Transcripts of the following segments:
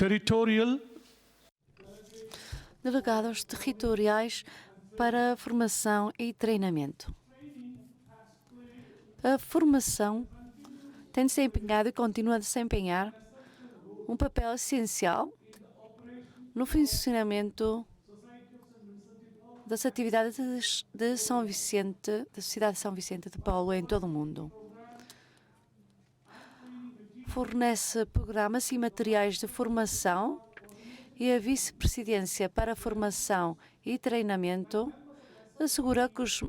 territorial delegados territoriais para formação e treinamento. A formação tem desempenhado e continua a desempenhar um papel essencial no funcionamento das atividades de São Vicente, da Sociedade de São Vicente de Paulo em todo o mundo. Fornece programas e materiais de formação e a Vice-Presidência para a Formação e Treinamento assegura que os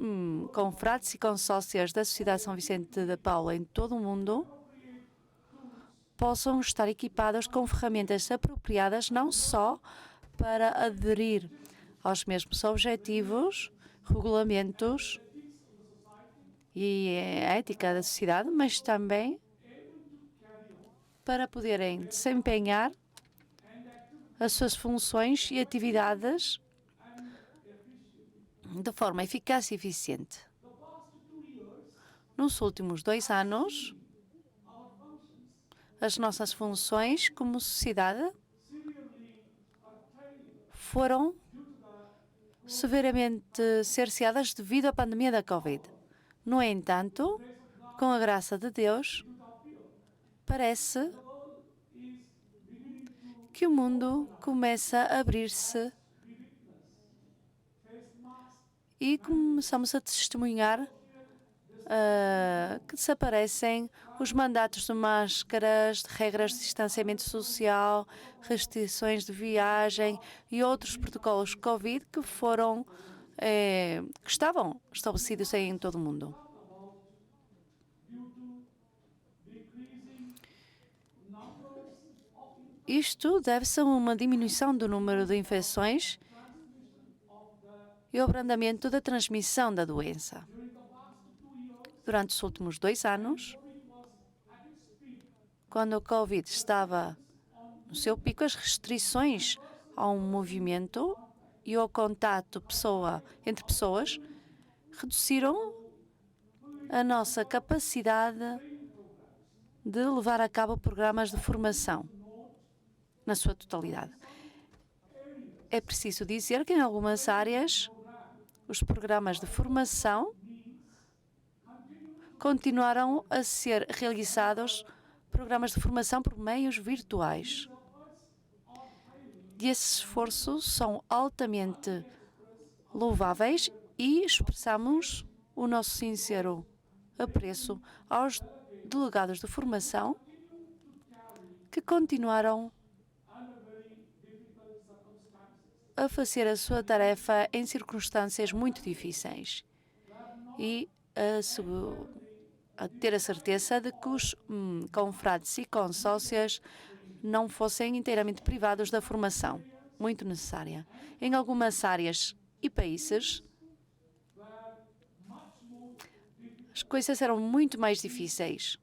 confrades e consórcios da Sociedade de São Vicente de Paulo em todo o mundo possam estar equipados com ferramentas apropriadas não só para aderir aos mesmos objetivos, regulamentos e a ética da sociedade, mas também para poderem desempenhar as suas funções e atividades de forma eficaz e eficiente. Nos últimos 2 anos, as nossas funções como sociedade foram severamente cerceadas devido à pandemia da Covid. No entanto, com a graça de Deus, parece que o mundo começa a abrir-se e começamos a testemunhar que desaparecem os mandatos de máscaras, de regras de distanciamento social, restrições de viagem e outros protocolos Covid que estavam estabelecidos em todo o mundo. Isto deve-se a uma diminuição do número de infecções e ao abrandamento da transmissão da doença. Durante os últimos 2 anos, quando o Covid estava no seu pico, as restrições ao movimento e ao contato entre pessoas reduziram a nossa capacidade de levar a cabo programas de formação na sua totalidade. É preciso dizer que em algumas áreas os programas de formação continuaram a ser realizados programas de formação por meios virtuais. E esses esforços são altamente louváveis e expressamos o nosso sincero apreço aos delegados de formação que continuaram a fazer a sua tarefa em circunstâncias muito difíceis e a ter a certeza de que os confrades e consórcios não fossem inteiramente privados da formação, muito necessária. Em algumas áreas e países, as coisas eram muito mais difíceis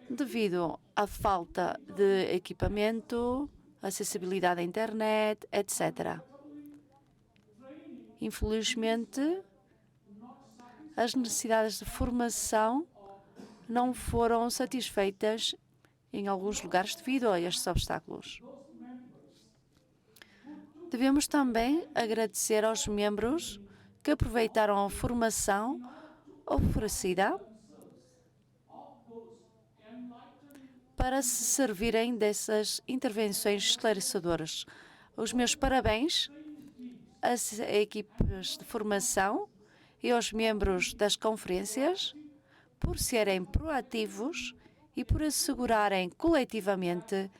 devido à falta de equipamento, acessibilidade à internet, etc. Infelizmente, as necessidades de formação não foram satisfeitas em alguns lugares devido a estes obstáculos. Devemos também agradecer aos membros que aproveitaram a formação oferecida para se servirem dessas intervenções esclarecedoras. Os meus parabéns às equipes de formação e aos membros das conferências por serem proativos e por assegurarem coletivamente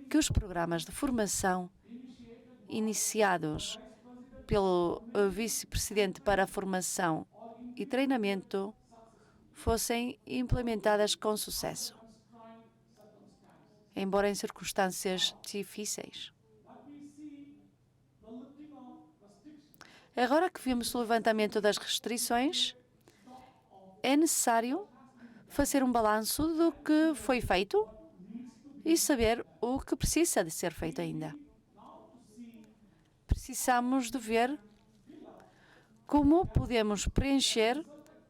que os programas de formação iniciados pelo Vice-Presidente para a Formação e Treinamento fossem implementadas com sucesso, embora em circunstâncias difíceis. Agora que vimos o levantamento das restrições, é necessário fazer um balanço do que foi feito e saber o que precisa de ser feito ainda. Precisamos de ver como podemos preencher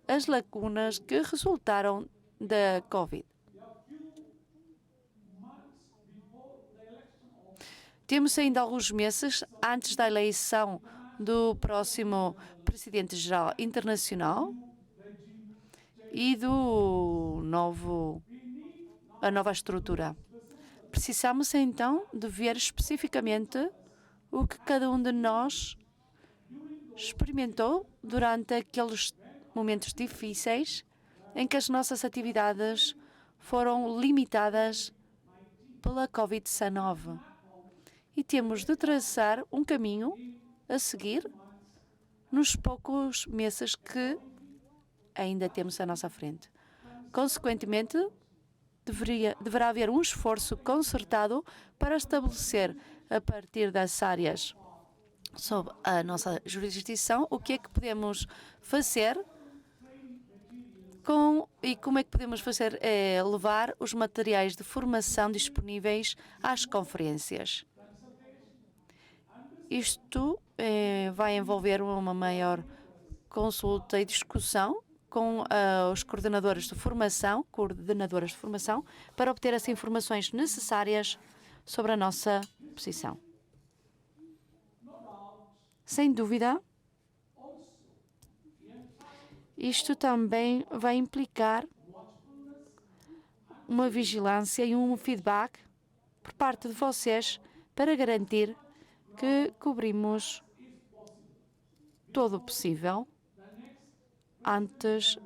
as lacunas que resultaram da Covid. Temos ainda alguns meses antes da eleição do próximo Presidente-Geral Internacional e a nova estrutura. Precisamos, então, de ver especificamente o que cada um de nós experimentou durante aqueles momentos difíceis em que as nossas atividades foram limitadas pela Covid-19. E temos de traçar um caminho a seguir nos poucos meses que ainda temos à nossa frente. Consequentemente, deverá haver um esforço concertado para estabelecer, a partir das áreas sob a nossa jurisdição, o que é que podemos fazer e como é que podemos fazer levar os materiais de formação disponíveis às conferências. Isto vai envolver uma maior consulta e discussão com os coordenadoras de formação, para obter as informações necessárias sobre a nossa posição. Sem dúvida, isto também vai implicar uma vigilância e um feedback por parte de vocês para garantir que cobrimos todo o possível antes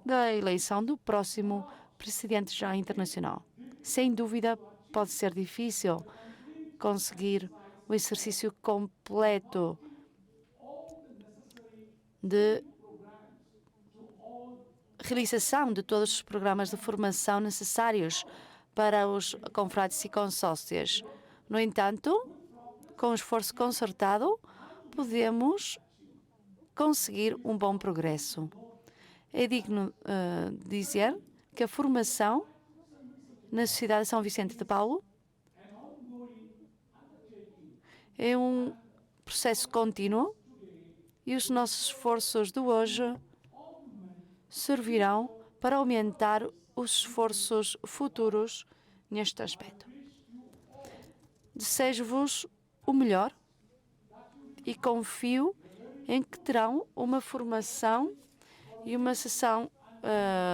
da eleição do próximo Presidente já internacional. Sem dúvida, pode ser difícil conseguir o exercício completo de realização de todos os programas de formação necessários para os confrades e consórcios. No entanto, com um esforço concertado, podemos conseguir um bom progresso. É digno dizer que a formação na Sociedade de São Vicente de Paulo é um processo contínuo e os nossos esforços de hoje servirão para aumentar os esforços futuros neste aspecto. Desejo-vos o melhor e confio em que terão uma formação e uma sessão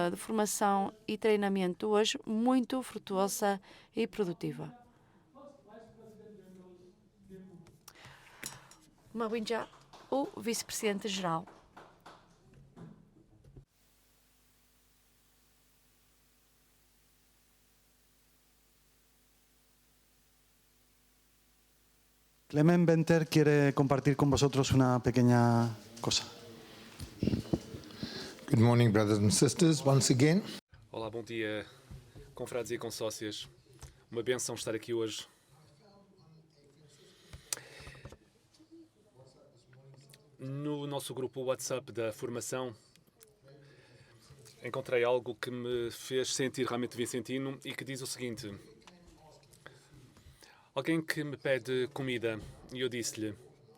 de formação e treinamento hoje muito frutuosa e produtiva. Mawinja, o Vice-Presidente-Geral. Clement Venter quiere compartir con vosotros una pequeña cosa. Good morning, brothers and sisters, once again. Olá, bom dia, confrades e consócias. Uma benção estar aqui hoje. No nosso grupo WhatsApp da formação, encontrei algo que me fez sentir realmente vicentino e que diz o seguinte: alguém que me pede comida e eu disse-lhe: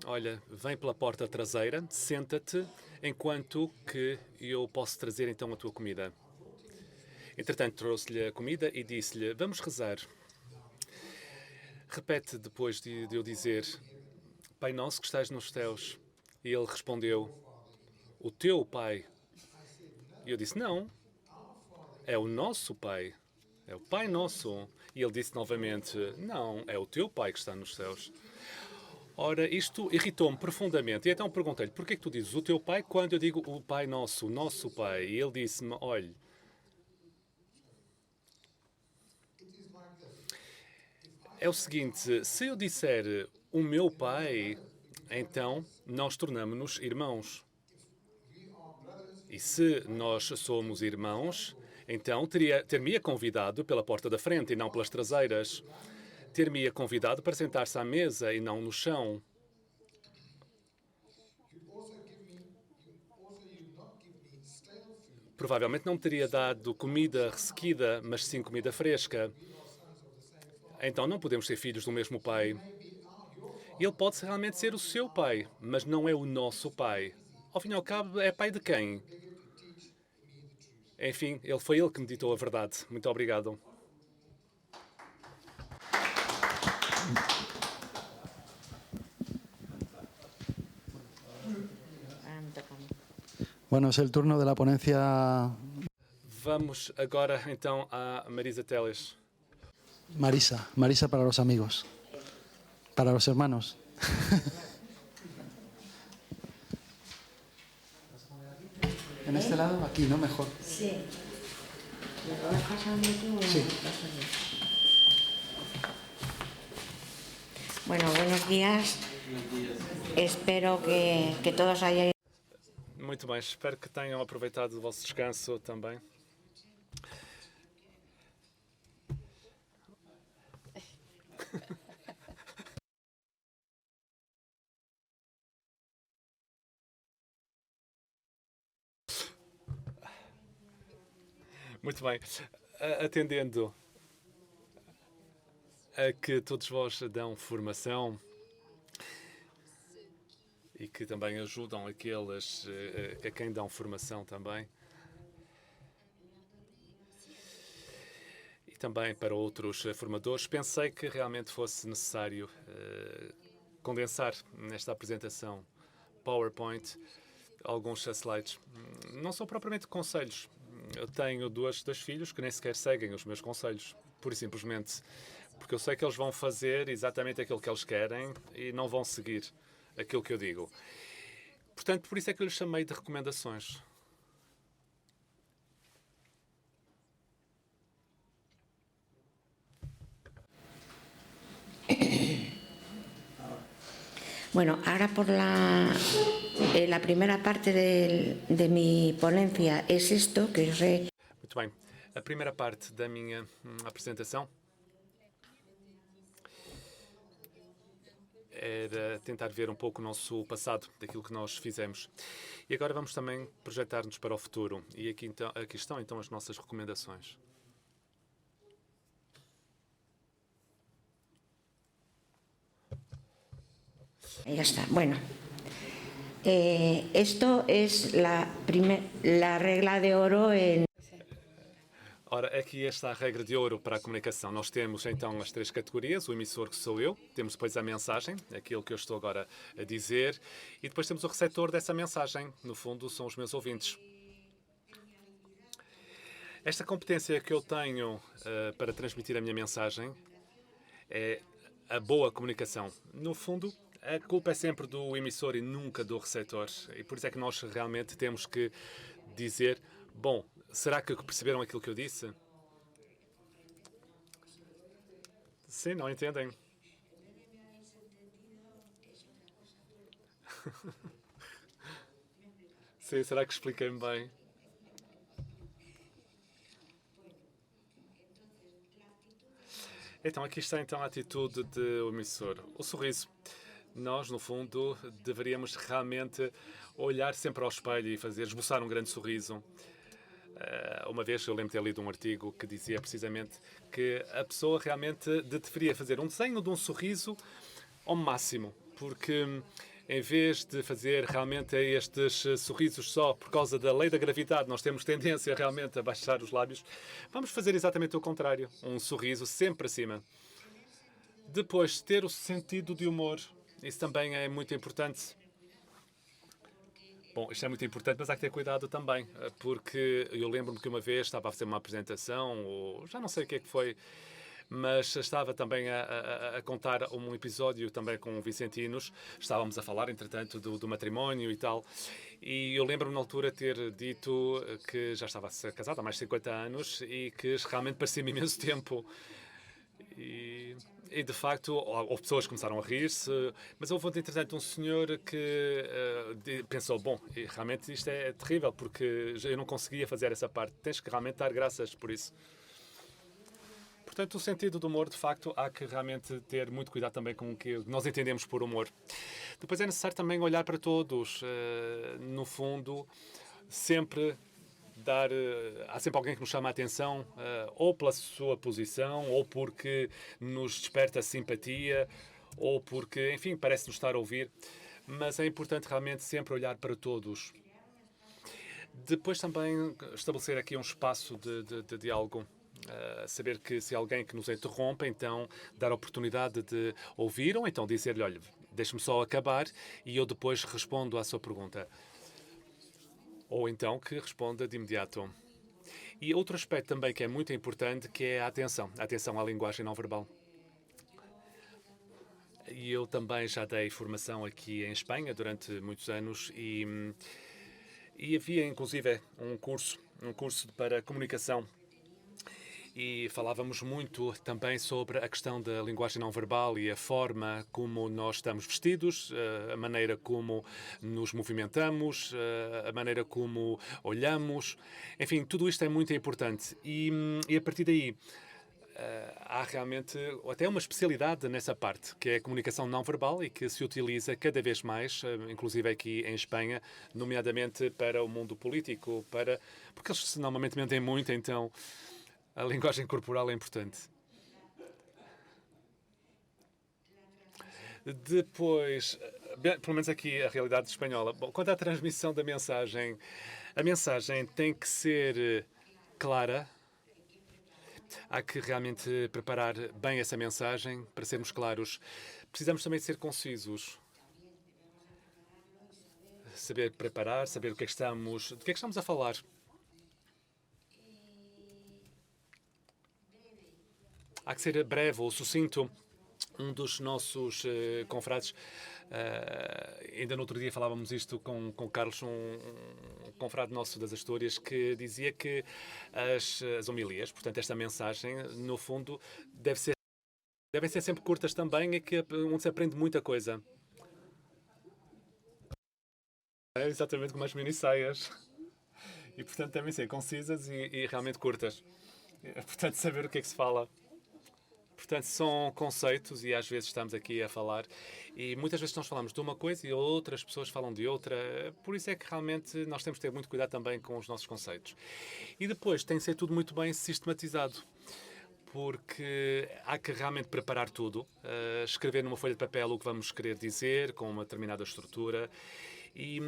olha, vem pela porta traseira, senta-te, enquanto que eu posso trazer então a tua comida. Entretanto, trouxe-lhe a comida e disse-lhe: vamos rezar. Repete depois de eu dizer: Pai nosso que estás nos céus. E ele respondeu: o teu Pai. E eu disse: não, é o nosso Pai. É o Pai nosso. E ele disse novamente: não, é o teu Pai que está nos céus. Ora, isto irritou-me profundamente. E então perguntei-lhe: por que é que tu dizes o teu Pai quando eu digo o Pai nosso, o nosso Pai? E ele disse-me: olhe, é o seguinte, se eu disser o meu Pai, então nós tornamos-nos irmãos. E se nós somos irmãos, então ter-me-ia convidado pela porta da frente e não pelas traseiras. Ter-me-ia convidado para sentar-se à mesa e não no chão. Provavelmente não me teria dado comida ressequida, mas sim comida fresca. Então não podemos ser filhos do mesmo Pai. Ele pode realmente ser o seu Pai, mas não é o nosso Pai. Ao fim e ao cabo, é Pai de quem? Enfim, foi ele que me ditou a verdade. Muito obrigado. Bueno, es el turno de la ponencia Vamos agora então a Marisa Teles. Marisa. Marisa para los amigos. Para los hermanos. En este lado, aquí, ¿no? Mejor. Sí. ¿Me lo vas pasando tú? Sí. Bueno, buenos días. Espero que todos hayan... Muito bem, espero que tenham aproveitado o vosso descanso também. Muito bem. Atendendo a que todos vós dão formação e que também ajudam aqueles a quem dão formação também. E também para outros formadores, pensei que realmente fosse necessário condensar nesta apresentação PowerPoint alguns slides. Não são propriamente conselhos. Eu tenho dois filhos que nem sequer seguem os meus conselhos, pura e simplesmente porque eu sei que eles vão fazer exatamente aquilo que eles querem e não vão seguir aquilo que eu digo. Portanto, por isso é que eu lhes chamei de recomendações. Bueno, ahora por la primera parte de mi ponencia es esto, que os he... Muito bem. A primeira parte da minha apresentação era tentar ver um pouco o nosso passado, daquilo que nós fizemos. E agora vamos também projetar-nos para o futuro. E aqui estão então as nossas recomendações. Ya está. Bueno, esto es la regla de oro en... Ora, aqui está a regra de ouro para a comunicação. Nós temos então as três categorias, o emissor que sou eu, temos depois a mensagem, aquilo que eu estou agora a dizer, e depois temos o receptor dessa mensagem, no fundo são os meus ouvintes. Esta competência que eu tenho para transmitir a minha mensagem é a boa comunicação. No fundo, a culpa é sempre do emissor e nunca do receptor. E por isso é que nós realmente temos que dizer, bom, será que perceberam aquilo que eu disse? Sim, não entendem? Sim, será que expliquei-me bem? Então, aqui está então a atitude do emissor. O sorriso. Nós, no fundo, deveríamos realmente olhar sempre ao espelho e esboçar um grande sorriso. Uma vez eu lembro de ter lido um artigo que dizia precisamente que a pessoa realmente deveria fazer um desenho de um sorriso ao máximo, porque em vez de fazer realmente estes sorrisos só por causa da lei da gravidade, nós temos tendência realmente a baixar os lábios, vamos fazer exatamente o contrário, um sorriso sempre para cima. Depois, ter o sentido de humor, isso também é muito importante. Bom, isto é muito importante, mas há que ter cuidado também, porque eu lembro-me que uma vez estava a fazer uma apresentação, ou já não sei o que é que foi, mas estava também a contar um episódio também com o Vicentinos. Estávamos a falar, entretanto, do matrimónio e tal. E eu lembro-me na altura ter dito que já estava casado há mais de 50 anos e que realmente parecia-me imenso tempo. E de facto, houve pessoas que começaram a rir-se, mas houve, entretanto, um senhor que pensou, bom, realmente isto é terrível, porque eu não conseguia fazer essa parte. Tens que realmente dar graças por isso. Portanto, o sentido do humor, de facto, há que realmente ter muito cuidado também com o que nós entendemos por humor. Depois é necessário também olhar para todos. No fundo, sempre há sempre alguém que nos chama a atenção, ou pela sua posição, ou porque nos desperta simpatia, ou porque, enfim, parece-nos estar a ouvir. Mas é importante realmente sempre olhar para todos. Depois também estabelecer aqui um espaço de diálogo. Saber que se alguém que nos interrompe, então dar a oportunidade de ouvir, ou então dizer-lhe, olha, deixe-me só acabar e eu depois respondo à sua pergunta. ou então que responda de imediato. E outro aspecto também que é muito importante, que é a atenção à linguagem não verbal. E eu também já dei formação aqui em Espanha durante muitos anos e havia inclusive um curso para comunicação. E falávamos muito também sobre a questão da linguagem não verbal e a forma como nós estamos vestidos, a maneira como nos movimentamos, a maneira como olhamos. Enfim, tudo isto é muito importante. E a partir daí, há realmente até uma especialidade nessa parte, que é a comunicação não verbal e que se utiliza cada vez mais, inclusive aqui em Espanha, nomeadamente para o mundo político, porque eles normalmente mentem muito, então a linguagem corporal é importante. Depois, bem, pelo menos aqui a realidade espanhola. Bom, quanto à transmissão da mensagem, a mensagem tem que ser clara. Há que realmente preparar bem essa mensagem para sermos claros. Precisamos também de ser concisos. Saber preparar, saber do que é que estamos a falar. Há que ser breve ou sucinto. Um dos nossos confrades, ainda no outro dia falávamos isto com Carlos, um confrade nosso das Astúrias, que dizia que as homilias, portanto esta mensagem, no fundo, devem ser sempre curtas também, onde se aprende muita coisa. É exatamente como as mini-saias. E, portanto, devem ser concisas e realmente curtas. Portanto, saber o que é que se fala. Portanto, são conceitos e às vezes estamos aqui a falar e muitas vezes nós falamos de uma coisa e outras pessoas falam de outra. Por isso é que realmente nós temos que ter muito cuidado também com os nossos conceitos. E depois tem que ser tudo muito bem sistematizado, porque há que realmente preparar tudo, escrever numa folha de papel o que vamos querer dizer, com uma determinada estrutura e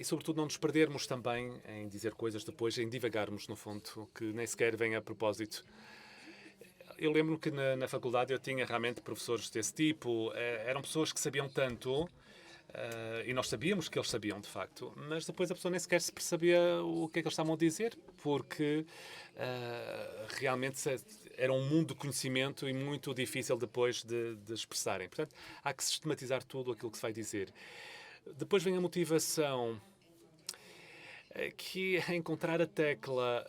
sobretudo, não nos perdermos também em dizer coisas depois, em divagarmos, no fundo, que nem sequer vem a propósito. Eu lembro que na faculdade eu tinha realmente professores desse tipo. Eram pessoas que sabiam tanto e nós sabíamos que eles sabiam, de facto, mas depois a pessoa nem sequer se percebia o que é que eles estavam a dizer, porque realmente era um mundo de conhecimento e muito difícil depois de expressarem. Portanto, há que sistematizar tudo aquilo que se vai dizer. Depois vem a motivação, que é encontrar a tecla.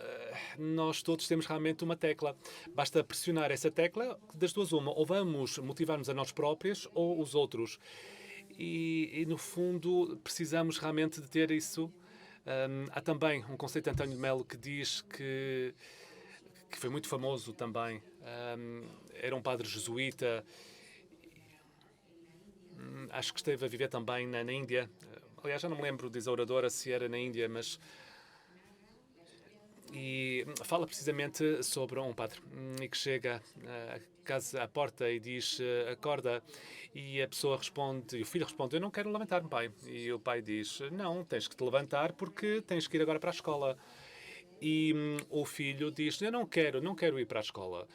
Nós todos temos realmente uma tecla. Basta pressionar essa tecla, das duas uma. Ou vamos motivar-nos a nós próprios ou os outros. E no fundo, precisamos realmente de ter isso. Há também um conceito de António de Melo que diz que foi muito famoso também. Era um padre jesuíta. Acho que esteve a viver também na Índia. Aliás, já não me lembro, diz a oradora, se era na Índia, mas... E fala precisamente sobre um padre que chega à porta e diz, acorda, e a pessoa responde, e o filho responde, eu não quero levantar-me, pai. E o pai diz, não, tens que te levantar porque tens que ir agora para a escola. E o filho diz, eu não quero ir para a escola.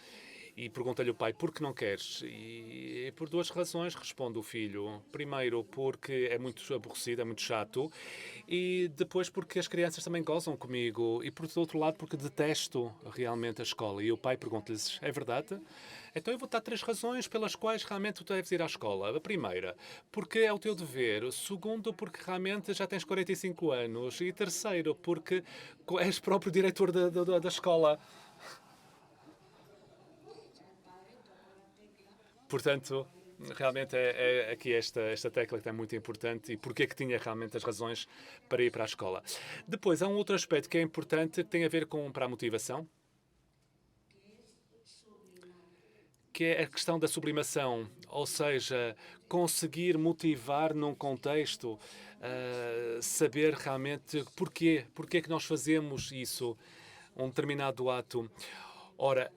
E pergunta-lhe o pai, por que não queres? E por duas razões, responde o filho. Primeiro, porque é muito aborrecido, é muito chato. E depois, porque as crianças também gozam comigo. E por outro lado, porque detesto realmente a escola. E o pai pergunta-lhes, é verdade? Então eu vou dar 3 razões pelas quais realmente tu deves ir à escola. A primeira, porque é o teu dever. O segundo, porque realmente já tens 45 anos. E terceiro, porque és próprio diretor da escola. Portanto, realmente é aqui esta tecla que é muito importante e porque é que tinha realmente as razões para ir para a escola. Depois, há um outro aspecto que é importante, que tem a ver para a motivação, que é a questão da sublimação, ou seja, conseguir motivar num contexto, saber realmente porquê é que nós fazemos isso, um determinado ato. Ora,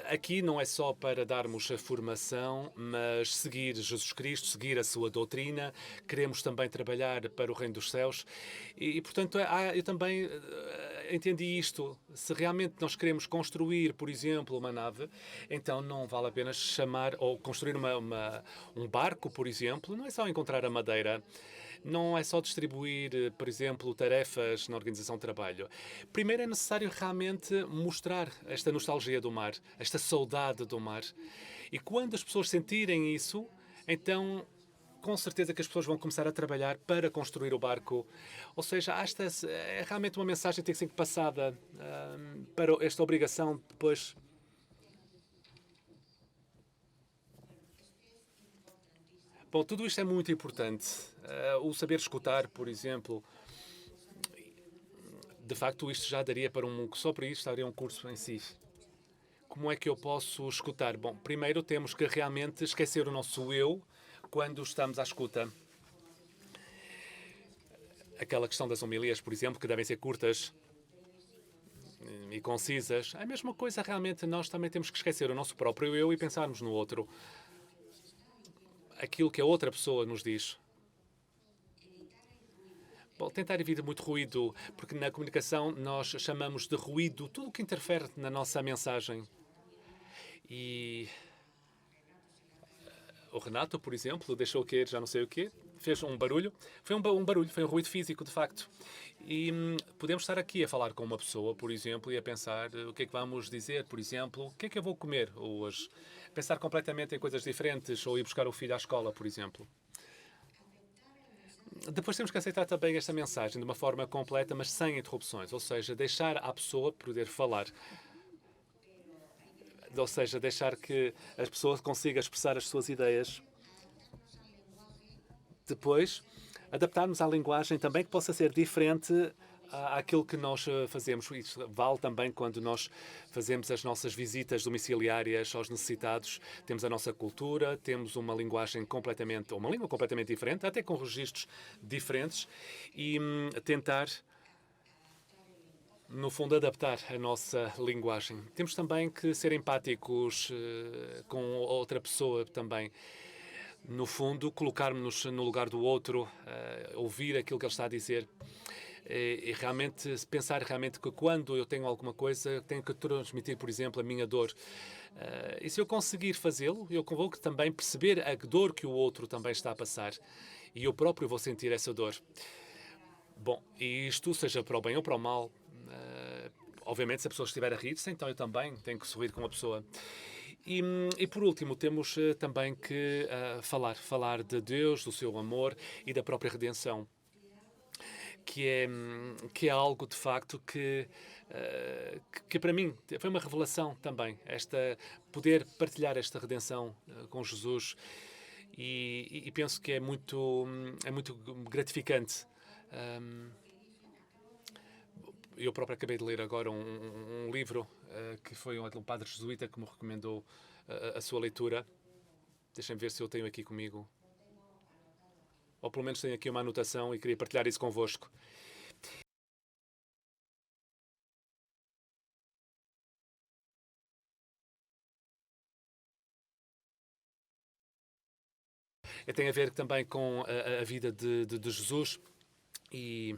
aqui não é só para darmos a formação, mas seguir Jesus Cristo, seguir a sua doutrina. Queremos também trabalhar para o Reino dos Céus. E portanto, eu também entendi isto. Se realmente nós queremos construir, por exemplo, uma nave, então não vale a pena chamar ou construir um barco, por exemplo. Não é só encontrar a madeira. não é só distribuir, por exemplo, tarefas na organização de trabalho. Primeiro é necessário realmente mostrar esta nostalgia do mar, esta saudade do mar. E quando as pessoas sentirem isso, então com certeza que as pessoas vão começar a trabalhar para construir o barco. Ou seja, esta é realmente uma mensagem que tem que ser passada para esta obrigação depois. Bom, tudo isto é muito importante. O saber escutar, por exemplo, de facto isto já daria para só para isto daria um curso em si. Como é que eu posso escutar? Bom, primeiro temos que realmente esquecer o nosso eu quando estamos à escuta. Aquela questão das homilias, por exemplo, que devem ser curtas e concisas. A mesma coisa, realmente, nós também temos que esquecer o nosso próprio eu e pensarmos no outro. Aquilo que a outra pessoa nos diz. Bom, tentar evitar muito ruído, porque na comunicação nós chamamos de ruído tudo o que interfere na nossa mensagem. E o Renato, por exemplo, deixou cair já não sei o quê, fez um barulho. Foi um barulho, foi um ruído físico, de facto. E podemos estar aqui a falar com uma pessoa, por exemplo, e a pensar o que é que vamos dizer, por exemplo, o que é que eu vou comer hoje. Pensar completamente em coisas diferentes, ou ir buscar o filho à escola, por exemplo. Depois temos que aceitar também esta mensagem de uma forma completa, mas sem interrupções. Ou seja, deixar a pessoa poder falar. Ou seja, deixar que as pessoas consigam expressar as suas ideias. Depois, adaptarmos à linguagem também que possa ser diferente àquilo que nós fazemos. Isso vale também quando nós fazemos as nossas visitas domiciliárias aos necessitados. Temos a nossa cultura, temos uma linguagem completamente, ou uma língua completamente diferente, até com registros diferentes, e tentar, no fundo, adaptar a nossa linguagem. Temos também que ser empáticos com outra pessoa também. No fundo, colocarmos-nos no lugar do outro, ouvir aquilo que ele está a dizer e realmente pensar realmente que quando eu tenho alguma coisa, tenho que transmitir, por exemplo, a minha dor. E se eu conseguir fazê-lo, eu vou também perceber a dor que o outro também está a passar e eu próprio vou sentir essa dor. Bom, e isto seja para o bem ou para o mal, obviamente se a pessoa estiver a rir-se, então eu também tenho que sorrir com a pessoa. E por último, temos também que falar de Deus, do seu amor e da própria redenção, que é algo de facto que para mim foi uma revelação também, poder partilhar esta redenção com Jesus e penso que é muito gratificante. Eu próprio acabei de ler agora um livro que foi um padre jesuíta que me recomendou a sua leitura. Deixem-me ver se eu tenho aqui comigo. Ou pelo menos tenho aqui uma anotação e queria partilhar isso convosco. Tem a ver também com a vida de Jesus e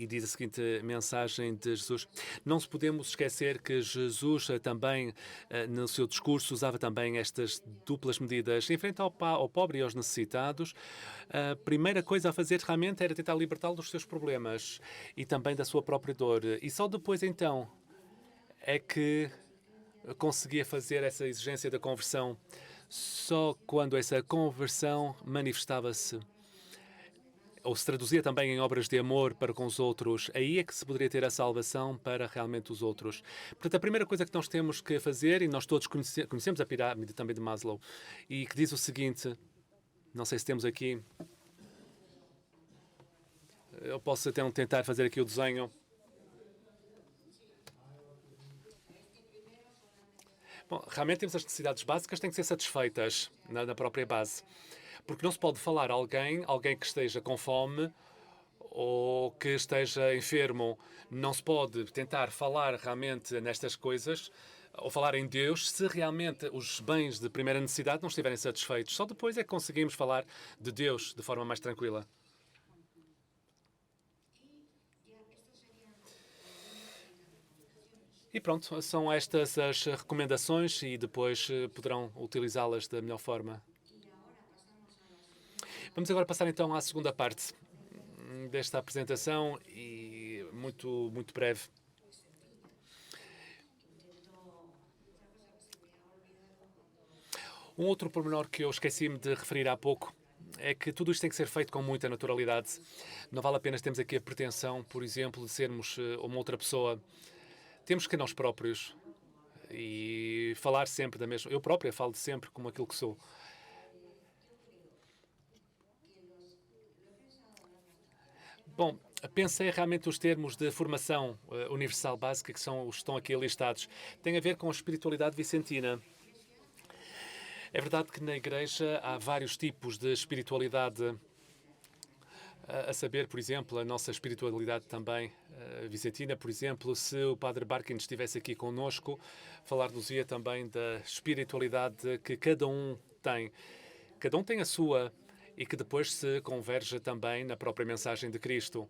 diz a seguinte mensagem de Jesus. Não se podemos esquecer que Jesus também, no seu discurso, usava também estas duplas medidas. Em frente ao pobre e aos necessitados, a primeira coisa a fazer realmente era tentar libertá-lo dos seus problemas e também da sua própria dor. E só depois, então, é que conseguia fazer essa exigência da conversão. Só quando essa conversão manifestava-se ou se traduzia também em obras de amor para com os outros, aí é que se poderia ter a salvação para realmente os outros. Portanto, a primeira coisa que nós temos que fazer, e nós todos conhecemos a pirâmide também de Maslow, e que diz o seguinte, não sei se temos aqui, eu posso até tentar fazer aqui o desenho. Bom, realmente temos as necessidades básicas que têm que ser satisfeitas na própria base. Porque não se pode falar a alguém que esteja com fome ou que esteja enfermo. Não se pode tentar falar realmente nestas coisas ou falar em Deus se realmente os bens de primeira necessidade não estiverem satisfeitos. Só depois é que conseguimos falar de Deus de forma mais tranquila. E pronto, são estas as recomendações e depois poderão utilizá-las da melhor forma. Vamos agora passar então à segunda parte desta apresentação e muito breve. Um outro pormenor que eu esqueci-me de referir há pouco é que tudo isto tem que ser feito com muita naturalidade. Não vale a pena termos aqui a pretensão, por exemplo, de sermos uma outra pessoa. Temos que nós próprios e falar sempre da mesma. Eu própria falo sempre como aquilo que sou. Bom, pensei realmente os termos de formação universal básica que estão aqui listados. Tem a ver com a espiritualidade vicentina. É verdade que na Igreja há vários tipos de espiritualidade, a saber, por exemplo, a nossa espiritualidade também vicentina. Por exemplo, se o Padre Barkin estivesse aqui conosco, falar-nos-ia também da espiritualidade que cada um tem. Cada um tem a sua e que depois se converge também na própria mensagem de Cristo.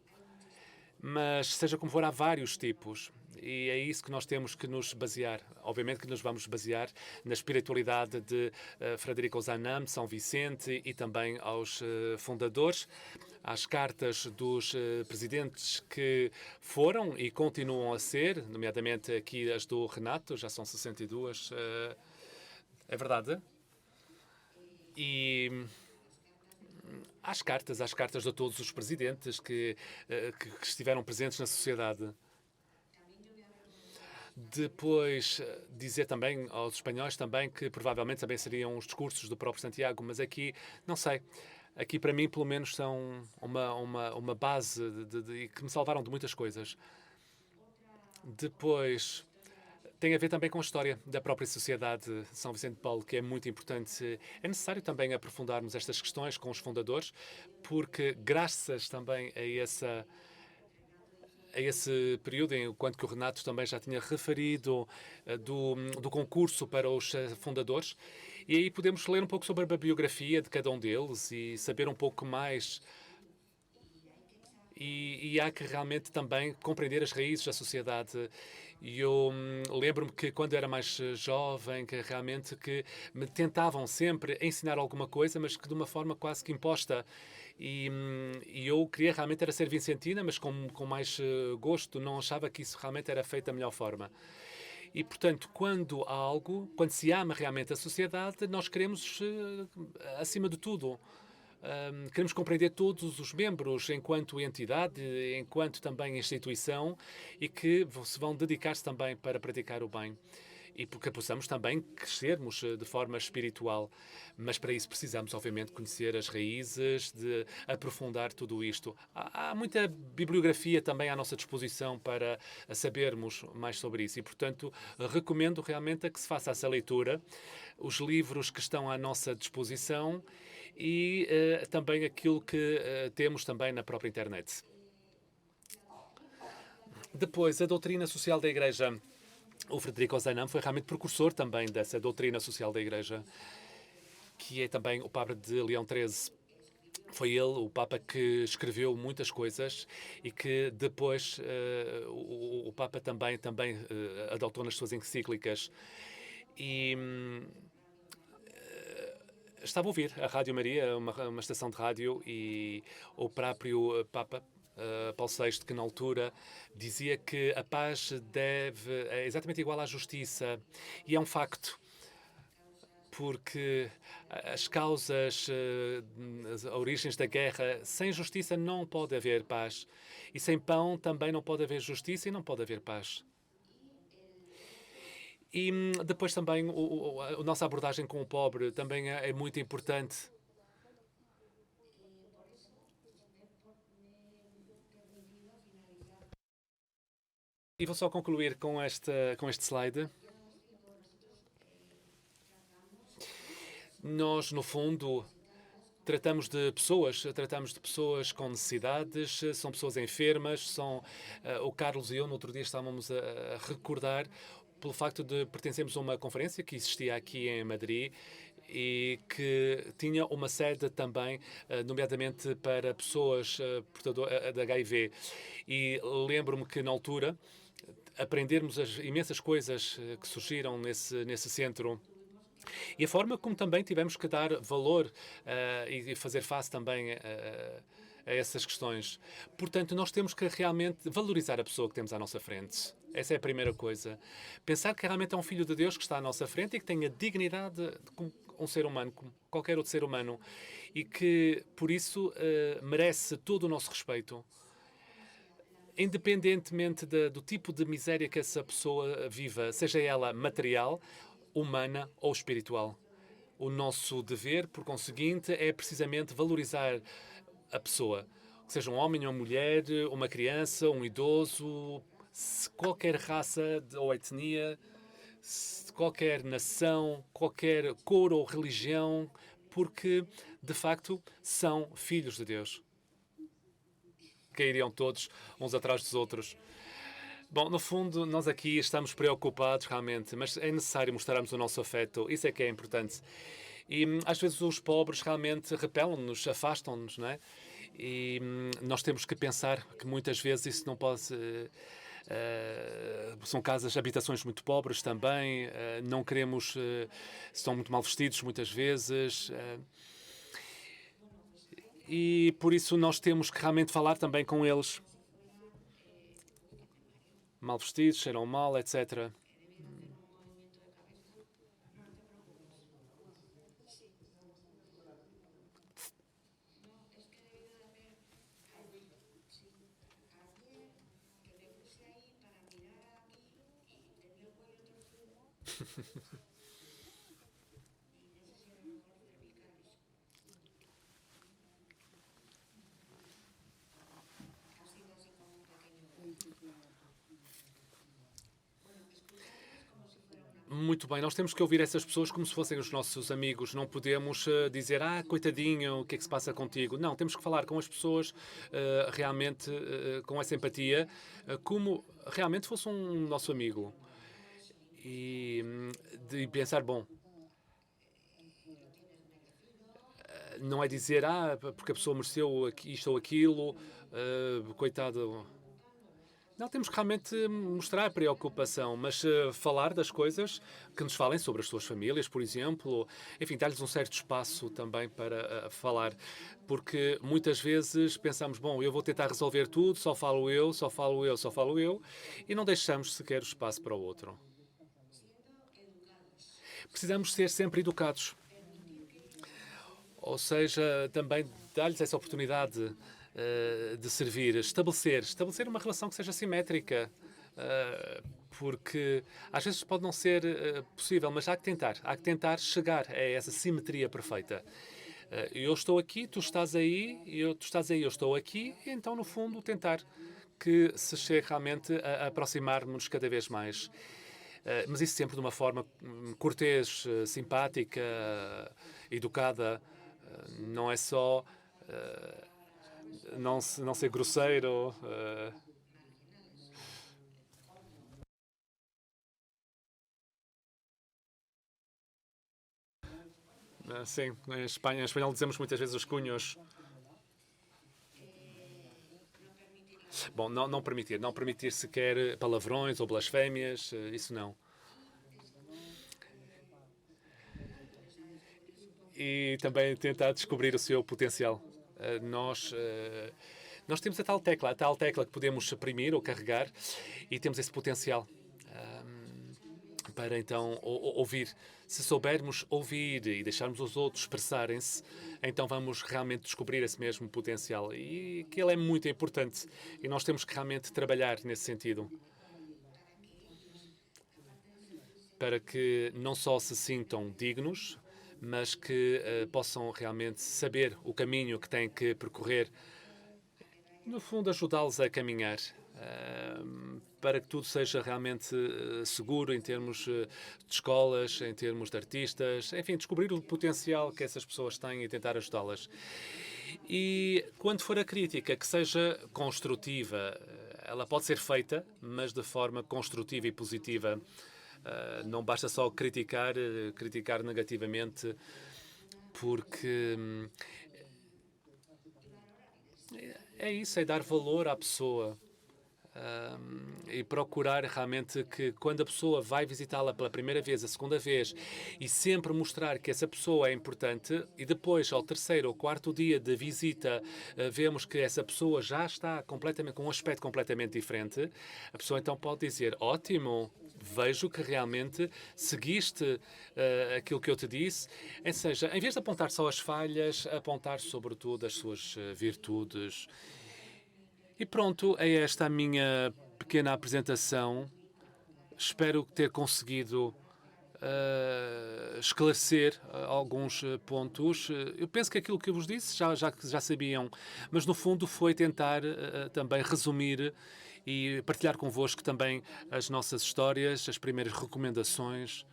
Mas, seja como for, há vários tipos e é isso que nós temos que nos basear. Obviamente que nos vamos basear na espiritualidade de Frederico Zanam, São Vicente e também aos fundadores, às cartas dos presidentes que foram e continuam a ser, nomeadamente aqui as do Renato, já são 62, é verdade? E às cartas de todos os presidentes que estiveram presentes na sociedade. Depois, dizer também aos espanhóis também que provavelmente também seriam os discursos do próprio Santiago, mas aqui, não sei, aqui para mim pelo menos são uma base que me salvaram de muitas coisas. Depois, tem a ver também com a história da própria sociedade de São Vicente de Paulo, que é muito importante. É necessário também aprofundarmos estas questões com os fundadores, porque graças também a esse período, enquanto que o Renato também já tinha referido do concurso para os fundadores, e aí podemos ler um pouco sobre a biografia de cada um deles e saber um pouco mais. E há que realmente também compreender as raízes da sociedade. E eu lembro-me que quando era mais jovem, que realmente que me tentavam sempre ensinar alguma coisa, mas que de uma forma quase que imposta. E eu queria realmente era ser vicentina, mas com mais gosto, não achava que isso realmente era feito da melhor forma. E, portanto, quando se ama realmente a sociedade, nós queremos, acima de tudo, queremos compreender todos os membros enquanto entidade, enquanto também instituição e que se vão dedicar-se também para praticar o bem. E porque possamos também crescermos de forma espiritual. Mas para isso precisamos, obviamente, conhecer as raízes, de aprofundar tudo isto. Há muita bibliografia também à nossa disposição para sabermos mais sobre isso. E, portanto, recomendo realmente a que se faça essa leitura, os livros que estão à nossa disposição e também aquilo que temos também na própria internet. Depois, a doutrina social da Igreja. O Frederico Zanam foi realmente precursor também dessa doutrina social da Igreja, que é também o Papa de Leão XIII. Foi ele, o Papa, que escreveu muitas coisas e que depois o Papa também adotou nas suas encíclicas. E estava a ouvir a Rádio Maria, uma estação de rádio, e o próprio Papa Paulo VI, que na altura dizia que a paz é exatamente igual à justiça. E é um facto, porque as causas, as origens da guerra, sem justiça não pode haver paz. E sem pão também não pode haver justiça e não pode haver paz. E depois também a nossa abordagem com o pobre também é muito importante. E vou só concluir com este slide. Nós, no fundo, tratamos de pessoas com necessidades, são pessoas enfermas, o Carlos e eu, no outro dia, estávamos a recordar pelo facto de pertencermos a uma conferência que existia aqui em Madrid e que tinha uma sede também, nomeadamente para pessoas portadoras de HIV. E lembro-me que, na altura, aprendermos as imensas coisas que surgiram nesse centro. E a forma como também tivemos que dar valor e fazer face também a essas questões. Portanto, nós temos que realmente valorizar a pessoa que temos à nossa frente. Essa é a primeira coisa. Pensar que realmente é um filho de Deus que está à nossa frente e que tem a dignidade como um ser humano, como qualquer outro ser humano, e que, por isso, merece todo o nosso respeito, independentemente do tipo de miséria que essa pessoa viva, seja ela material, humana ou espiritual. O nosso dever, por conseguinte, é precisamente valorizar a pessoa, seja um homem ou uma mulher, uma criança, um idoso, qualquer raça ou etnia, qualquer nação, qualquer cor ou religião, porque, de facto, são filhos de Deus. Cairiam todos uns atrás dos outros. Bom, no fundo, nós aqui estamos preocupados realmente, mas é necessário mostrarmos o nosso afeto, isso é que é importante. E às vezes os pobres realmente repelam-nos, afastam-nos, não é? E nós temos que pensar que muitas vezes isso não pode... são casas, habitações muito pobres também, não queremos... estão muito mal vestidos muitas vezes... e por isso nós temos que realmente falar também com eles. Mal vestidos, cheiram mal, etc. Muito bem, nós temos que ouvir essas pessoas como se fossem os nossos amigos. Não podemos dizer, coitadinho, o que é que se passa contigo? Não, temos que falar com as pessoas realmente com essa empatia, como realmente fosse um nosso amigo. E de pensar, bom, não é dizer, porque a pessoa mereceu isto ou aquilo, coitado. Não, temos que realmente mostrar preocupação, mas falar das coisas que nos falem sobre as suas famílias, por exemplo. Enfim, dar-lhes um certo espaço também para falar, porque muitas vezes pensamos, bom, eu vou tentar resolver tudo, só falo eu, só falo eu, só falo eu, e não deixamos sequer o espaço para o outro. Precisamos ser sempre educados. Ou seja, também dar-lhes essa oportunidade de servir, estabelecer uma relação que seja simétrica, porque às vezes pode não ser possível, mas há que tentar chegar a essa simetria perfeita. Eu estou aqui, tu estás aí, tu estás aí, eu estou aqui, e então, no fundo, tentar que se chegue realmente a aproximar-nos cada vez mais. Mas isso sempre de uma forma cortês, simpática, educada, não é só não ser grosseiro. Sim, em espanhol dizemos muitas vezes os cunhos. Bom, não permitir sequer palavrões ou blasfémias, isso não. E também tentar descobrir o seu potencial. Nós temos a tal tecla que podemos suprimir ou carregar e temos esse potencial para então ouvir. Se soubermos ouvir e deixarmos os outros expressarem-se, então vamos realmente descobrir esse mesmo potencial e que ele é muito importante e nós temos que realmente trabalhar nesse sentido para que não só se sintam dignos, mas que possam realmente saber o caminho que têm que percorrer. No fundo, ajudá-los a caminhar para que tudo seja realmente seguro em termos de escolas, em termos de artistas, enfim, descobrir o potencial que essas pessoas têm e tentar ajudá-las. E quando for a crítica, que seja construtiva, ela pode ser feita, mas de forma construtiva e positiva. Não basta só criticar negativamente, porque é isso, é dar valor à pessoa. e procurar realmente que quando a pessoa vai visitá-la pela primeira vez, a segunda vez, e sempre mostrar que essa pessoa é importante, e depois, ao terceiro ou quarto dia de visita, vemos que essa pessoa já está completamente com um aspecto completamente diferente, a pessoa então pode dizer: ótimo, vejo que realmente seguiste aquilo que eu te disse. Ou seja, em vez de apontar só as falhas, apontar sobretudo as suas virtudes. E pronto, é esta a minha pequena apresentação. Espero ter conseguido esclarecer alguns pontos. Eu penso que aquilo que eu vos disse já sabiam, mas no fundo foi tentar também resumir e partilhar convosco também as nossas histórias, as primeiras recomendações.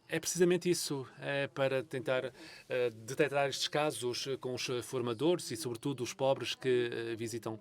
É precisamente isso, é para tentar detectar estes casos com os formadores e, sobretudo, os pobres que visitam.